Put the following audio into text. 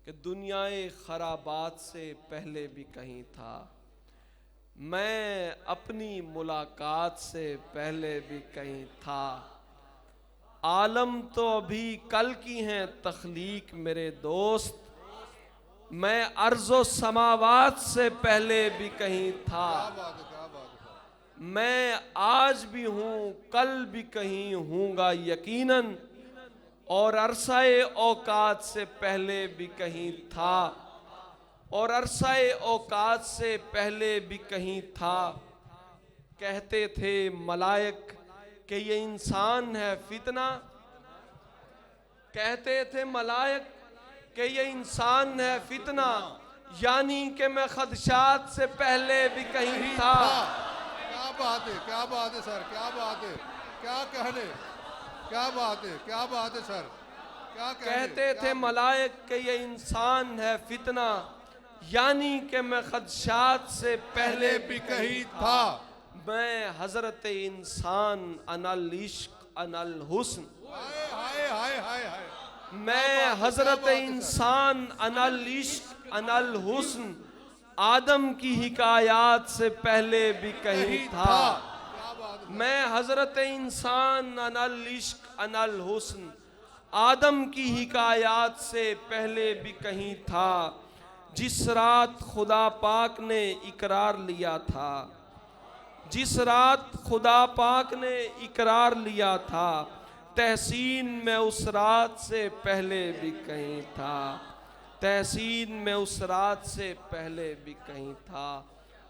कि दुनियाए खराबात से पहले भी कहीं था, मैं अपनी मुलाकात से पहले भी कहीं था। आलम तो अभी कल की हैं तख्लीक मेरे दोस्त, मैं अर्ज़ो समावात से पहले भी कहीं था। मैं आज भी हूँ कल भी कहीं हूँगा यकीनन, और अरसाए औकात से पहले भी कहीं था, और अरसाए औकात से पहले भी कहीं था। कहते थे मलाइक कि ये इंसान है फितना, कहते थे मलाइक कि ये इंसान है फितना, यानी कि मैं खदशात से पहले भी कहीं था। क्या बात है, क्या बात है सर, क्या बात है, क्या कहने, क्या बात है, क्या बात है सर, क्या कहते थे मलाइक कि ये इंसान है फितना, यानी कि मैं खदशात से पहले भी कहीं था। मैं हजरत इंसान अनल इश्क अनल हुस्न, हाय हाय हाय हाय, मैं हजरत इंसान अनल इश्क अनल हुस्न, आदम की हिकायात से पहले भी कहीं था। मैं हजरत इंसान अनल इश्क अनल हुस्न, आदम की हिकायात से पहले भी कहीं था। जिस रात खुदा पाक ने इकरार लिया था, जिस रात खुदा पाक ने इकरार लिया था, तहसीन में उस रात से पहले भी कहीं था। तहसीन में उस रात से पहले भी कहीं था।